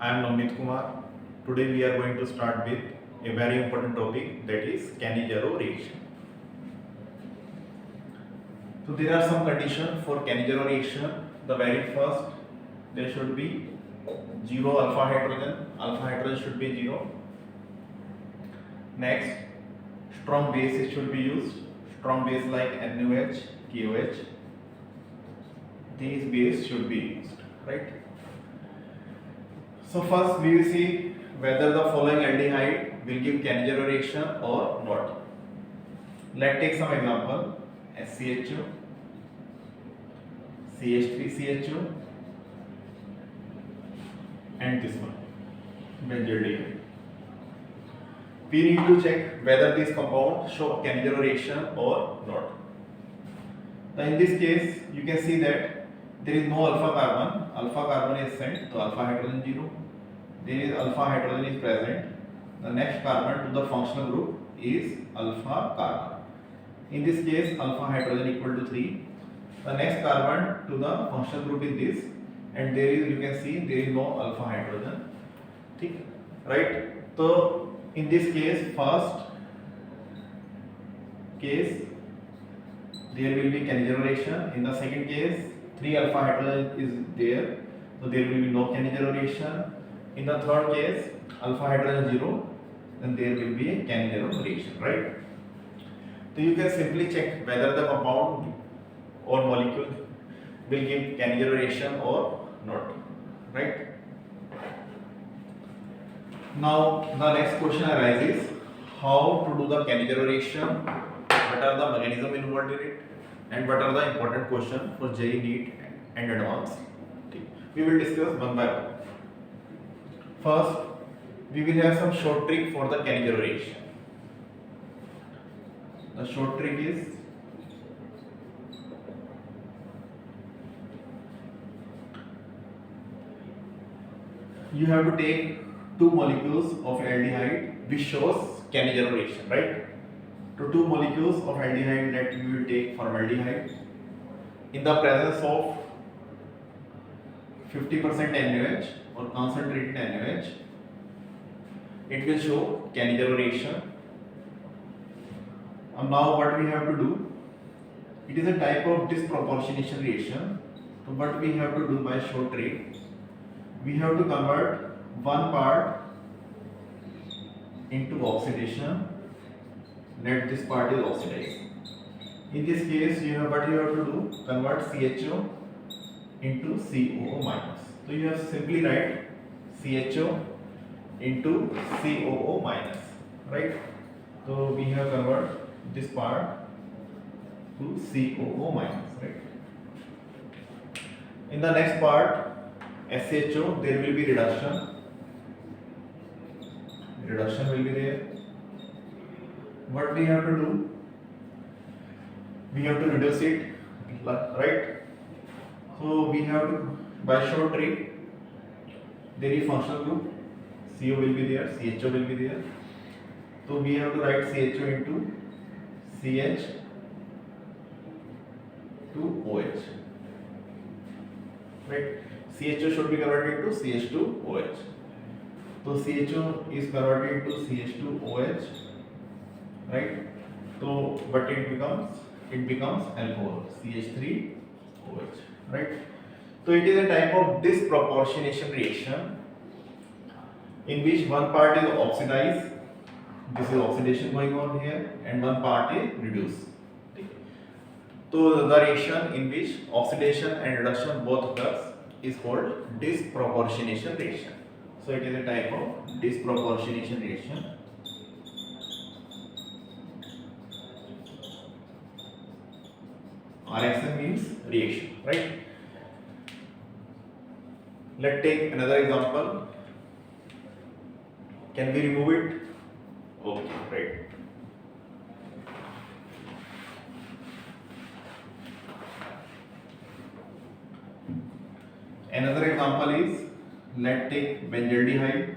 I am Namit Kumar. Today we are going to start with a very important topic, that is cannizzaro reaction. So there are some conditions for cannizzaro reaction. The very first, there should be zero alpha hydrogen. Alpha hydrogen should be zero. Next, strong bases should be used. Strong base like NaOH, KOH. These bases should be used, right? So first we will see whether the following aldehyde will give cannizzaro reaction or not. Let's take some example. SCHO, CH3CHO, and this one, benzaldehyde. We need to check whether these compounds show cannizzaro reaction or not. Now in this case, you can see that there is no alpha carbon. Alpha carbon is sent, so alpha hydrogen 0. There is alpha hydrogen is present. The next carbon to the functional group is alpha carbon. In this case, alpha hydrogen equal to 3. The next carbon to the functional group is this, and there is, you can see, there is no alpha hydrogen. Right? So in this case, first case, there will be cannizzaro reaction. In the second case, 3 alpha hydrogen is there, so there will be no cannizzaro reaction. In the third case, alpha hydrogen 0, then there will be a cannizzaro reaction, right? So you can simply check whether the compound or molecule will give cannizzaro reaction or not, right? Now the next question arises: how to do the cannizzaro reaction? What are the mechanisms involved in it? And what are the important questions for JEE NEET and advanced? We will discuss one by one. First, we will have some short trick for the cannizzaro reaction. The short trick is you have to take 2 molecules of aldehyde which shows cannizzaro reaction, right? To 2 molecules of aldehyde that you will take formaldehyde in the presence of 50% NaOH or concentrated NaOH, it will show cannizzaro reaction. And now what we have to do, it is a type of disproportionation reaction. So what we have to do by short trick, we have to convert one part into oxidation. Let this part is oxidized. In this case, what you have to do, convert CHO into COO minus. So you have simply write CHO into COO minus, right? So we have converted this part to COO minus, right? In the next part, SHO, there will be reduction. Reduction will be there. What we have to do? We have to reduce it, right? So we have to, by short trick, there is functional group, CO will be there, CHO will be there. So we have to write CHO into CH to OH, right? CHO should be converted to CH to OH. So CHO is converted to CH to OH, right? So but it becomes alcohol, CH3OH, right? So it is a type of disproportionation reaction in which one part is oxidized, this is oxidation going on here, and one part is reduced. So the reaction in which oxidation and reduction both occurs is called disproportionation reaction. So it is a type of disproportionation reaction. Reaction means reaction, right? Let's take another example. Can we remove it? Okay, right. Another example is, let's take benzaldehyde.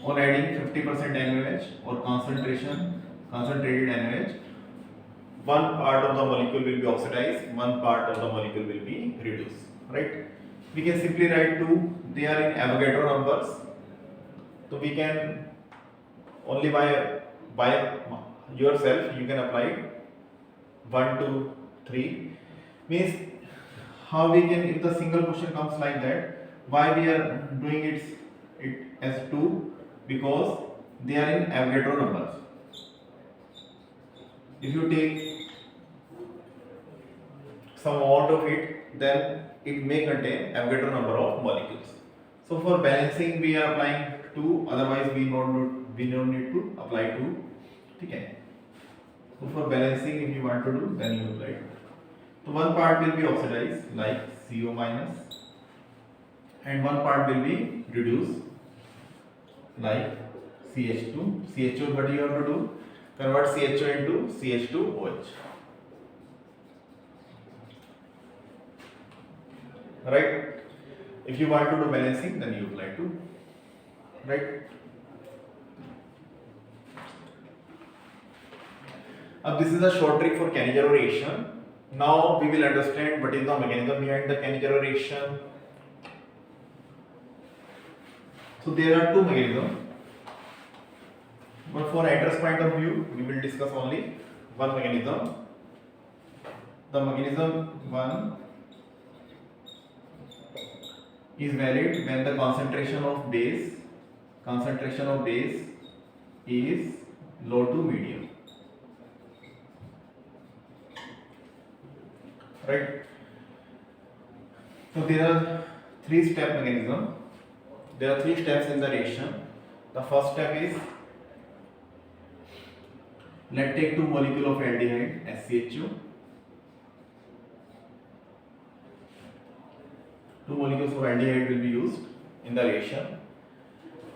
On adding 50% NaOH or concentrated NaOH, one part of the molecule will be oxidized, one part of the molecule will be reduced, right? We can simply write 2 they are in Avogadro numbers, so we can only by yourself you can apply 1 2 3, means how we can, if the single question comes like that, why we are doing it as 2, because they are in Avogadro numbers. If you take some amount of it, then it may contain Avogadro number of molecules. So for balancing we are applying 2, otherwise we don't need to apply 2. Okay. So for balancing, if you want to do, then you apply 2. So one part will be oxidized like CO minus, and one part will be reduced like CH2. CH2, what you have to do? Convert CH2 into CH2OH. Right? If you want to do balancing, then you apply 2. Right? This is a short trick for cannizzaro reaction. Now we will understand what is the mechanism behind the cannizzaro reaction. So there are two mechanisms, but for address point of view, we will discuss only one mechanism. The mechanism 1 is valid when the concentration of base is low to medium. Right? So there are 3-step mechanism. There are 3 steps in the reaction. The first step is, let's take 2 molecules of aldehyde SCHU. 2 molecules of aldehyde will be used in the reaction.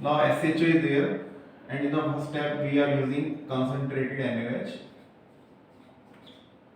Now SHO is there, and in the first step we are using concentrated NaOH.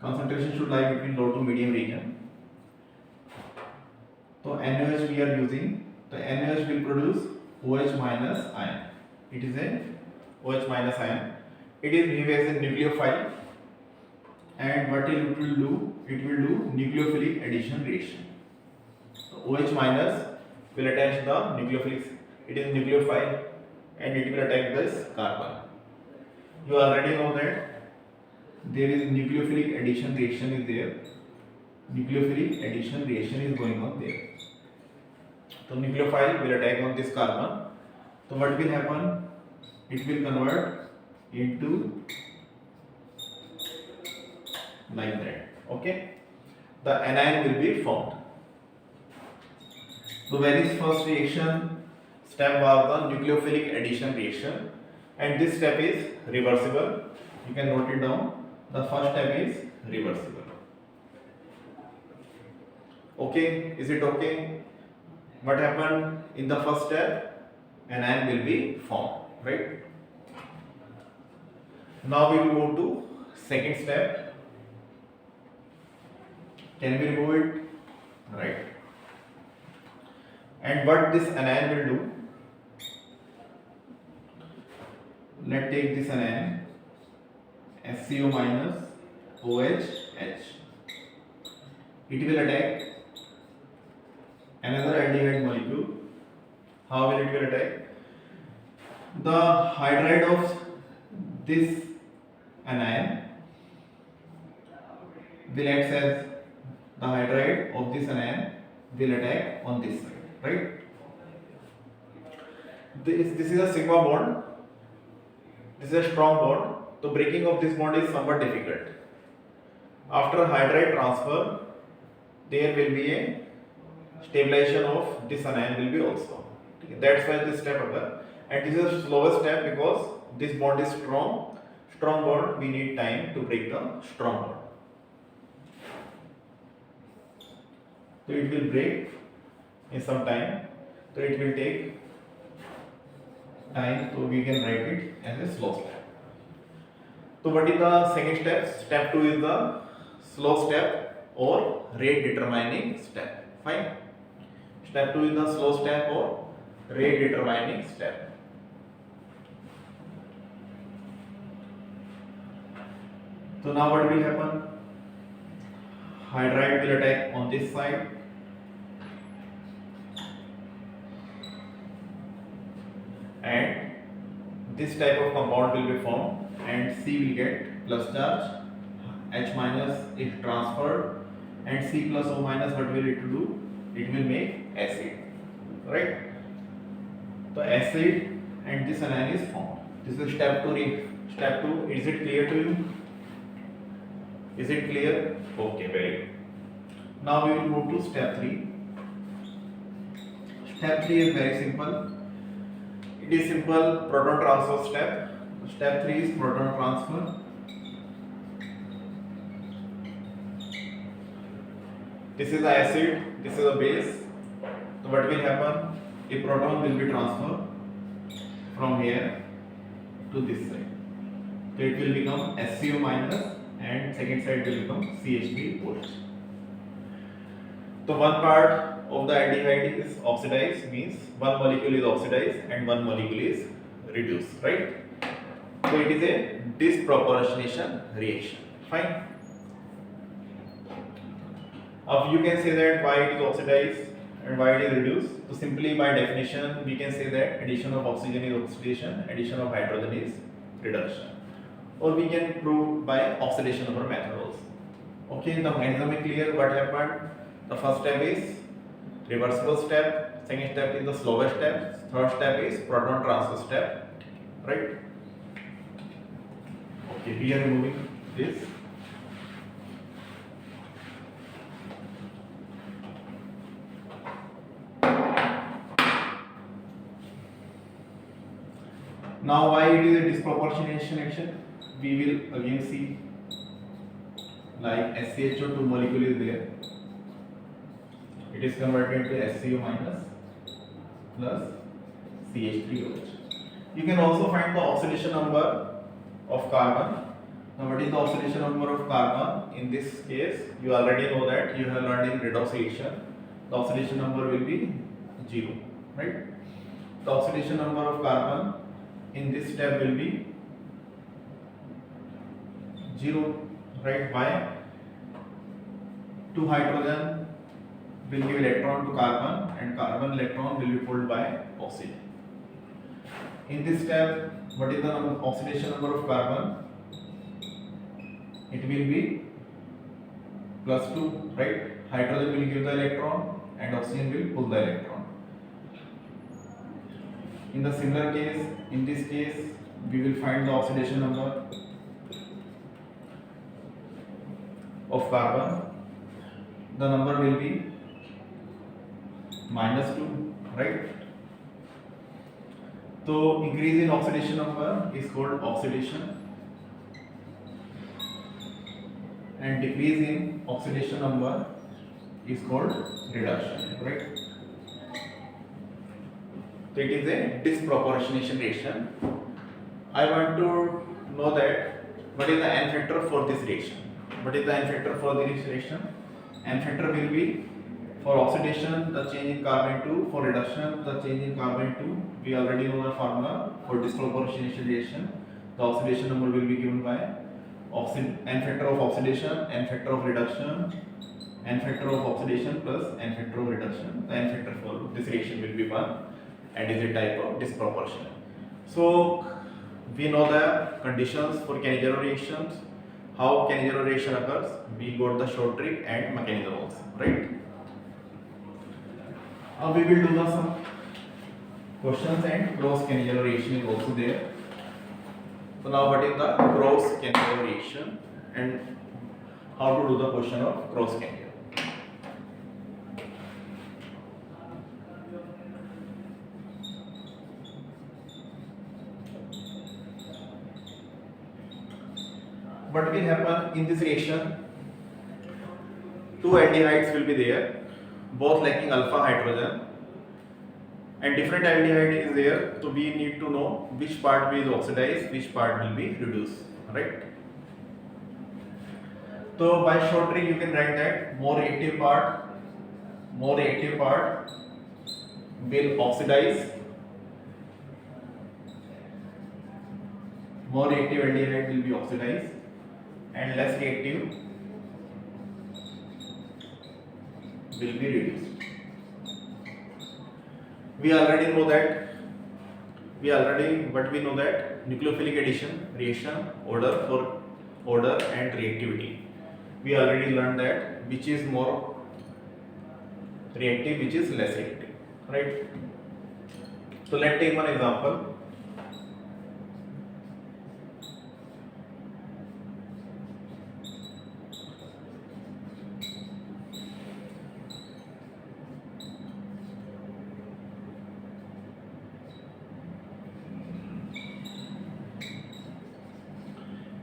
Concentration should lie between low to medium region. So NaOH we are using. The NaOH will produce OH minus ion. It is a OH minus ion. It is behaves as a nucleophile, and what it will do? It will do nucleophilic addition reaction. So OH minus will attach the nucleophilic. It is nucleophile, and it will attack this carbon. You already know that there is nucleophilic addition reaction is there. Nucleophilic addition reaction is going on there. So nucleophile will attack on this carbon. So what will happen? It will convert into like that. Okay. The anion will be formed. The very first reaction step was the nucleophilic addition reaction, and this step is reversible. You can note it down. The first step is reversible. Okay, is it okay? What happened in the first step? Anion will be formed, right? Now we will move to second step. Can we remove it? Right. And what this anion will do? Let's take this anion SCO minus OH H. It will attack another aldehyde molecule. How will it will attack? The hydride of this anion will act as the hydride of this anion will attack on this side, right? This is a sigma bond. This is a strong bond. So breaking of this bond is somewhat difficult. After hydride transfer, there will be a stabilization of this anion will be also. That's why this step occur. And this is the slowest step because this bond is strong. Strong bond, we need time to break the strong bond. So it will break in some time. So it will take time, so we can write it as a slow step. So what is the second step? Step 2 is the slow step or rate determining step. Fine. Step 2 is the slow step or rate determining step. So now what will happen? Hydride will attack on this side. and this type of compound will be formed and C will get plus charge, H minus is transferred, and C plus O minus, what will it do? It will make acid, right? So acid and this anion is formed. This is step 2. Step 2, is it clear to you? Is it clear? Okay, very good. Now we will move to step 3. Step 3 is very simple. It is simple proton transfer step. Step 3 is proton transfer. This is the acid, this is the base. So what will happen? A proton will be transferred from here to this side. So it will become SCO minus and second side will become CH3OH. So one part of the aldehyde is oxidized, means one molecule is oxidized and one molecule is reduced, right? So it is a disproportionation reaction. Fine. You can say that why it is oxidized and why it is reduced. So simply by definition we can say that addition of oxygen is oxidation, addition of hydrogen is reduction. Or we can prove by oxidation over method also. Okay, the mechanism is clear. What happened? The first step is reversible step, second step is the slowest step, third step is proton transfer step, right? Okay, we are removing this. Now why it is a disproportionation action? We will again see, like SCHO2 molecule is there. It is converted into SCO minus plus CH3OH. You can also find the oxidation number of carbon. Now what is the oxidation number of carbon? In this case, you already know that, you have learned in redoxylation. The oxidation number will be 0, right? The oxidation number of carbon in this step will be 0, right? Why? 2 hydrogen will give electron to carbon and carbon electron will be pulled by oxygen. In this step, what is the oxidation number of carbon? It will be plus 2, right? Hydrogen will give the electron and oxygen will pull the electron. In the similar case, in this case, we will find the oxidation number of carbon. The number will be minus 2, right? So increase in oxidation number is called oxidation and decrease in oxidation number is called reduction, right? So it is a disproportionation reaction. I want to know that what is the N factor for this reaction. What is the N factor for this reaction? N factor will be for oxidation the change in carbon 2, for reduction the change in carbon 2. We already know the formula for disproportionation reaction. The oxidation number will be given by N factor of oxidation, N factor of reduction, N factor of oxidation plus N factor of reduction. The N factor for this reaction will be 1 and is a type of disproportion. So we know the conditions for cannizzaro reactions, how cannizzaro reaction occurs. We got the short trick and mechanism also, right? Now we will do some questions and cross cannizzaro reaction is also there. So now what is the cross cannizzaro reaction and how to do the question of cross cannizzaro. What will happen in this reaction? 2 aldehydes will be there, both lacking alpha hydrogen, and different aldehyde is there. So we need to know which part will oxidize, which part will be reduced, right? So by short trick you can write that more active part will oxidize, more active aldehyde will be oxidized, and less reactive will be reduced. We already know that but we know that nucleophilic addition, reaction, order and reactivity. We already learned that which is more reactive, which is less reactive, right? So let's take one example.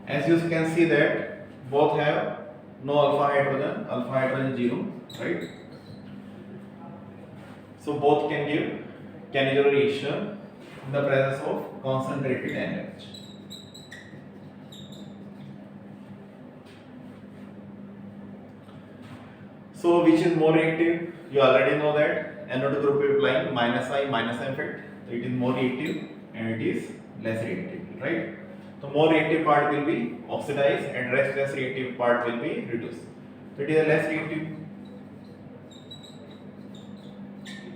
As you can see that both have no alpha hydrogen 0, right? So both can give cannizzaro reaction in the presence of concentrated NH. So which is more reactive? You already know that NO2 group is applying minus I effect. So it is more reactive and it is less reactive, right? The more reactive part will be oxidized and less reactive part will be reduced. So it is a less reactive.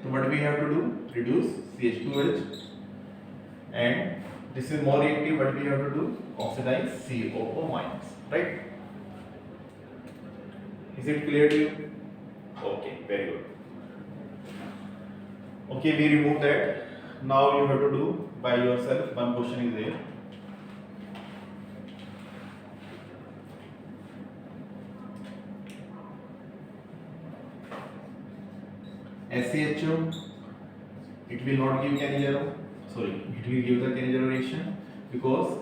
So what we have to do? Reduce CH2H, and this is more reactive. What we have to do? Oxidize COO minus, right? Is it clear to you? Okay, very good. Okay, we remove that. Now you have to do by yourself. One question is there. SCHO, it will not give cannizzaro. Sorry, it will give the cannizzaro reaction because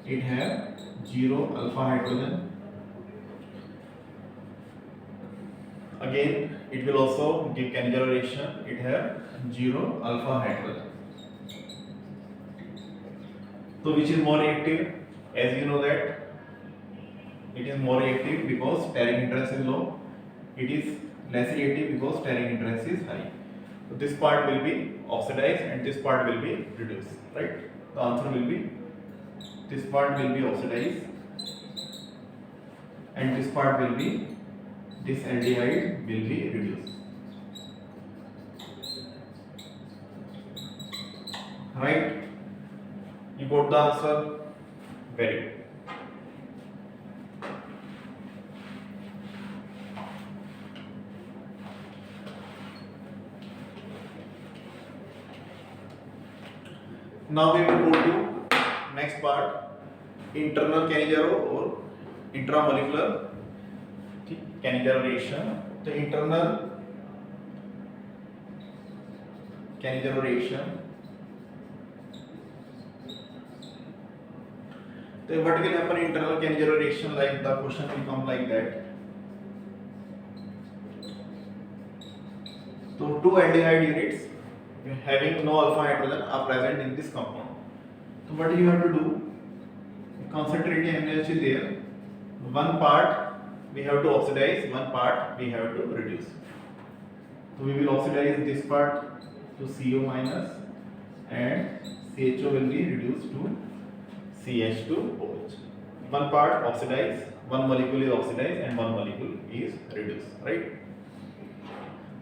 it have 0 alpha hydrogen. Again, it will also give cannizzaro reaction. It have 0 alpha hydrogen. So which is more reactive? As you know that it is more reactive because steric hindrance is low. It is less reactive because steric hindrance is high. So this part will be oxidized and this part will be reduced, right? The answer will be this part will be oxidized and this part will be, this aldehyde will be reduced, right? You got the answer? Very good. Now we will go to next part, internal cannizzaro or intramolecular cannizzaro reaction. The internal cannizzaro reaction. So what will happen in internal cannizzaro reaction? Like the question will come like that. So two aldehyde units having no alpha hydrogen are present in this compound. So what you have to do? Concentrated NH is there. One part we have to oxidize, one part we have to reduce. So we will oxidize this part to CO minus and CHO will be reduced to CH2OH. One part oxidized, one molecule is oxidized and one molecule is reduced, right?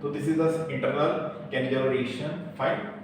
So this is the internal cannizzaro reaction. Fine.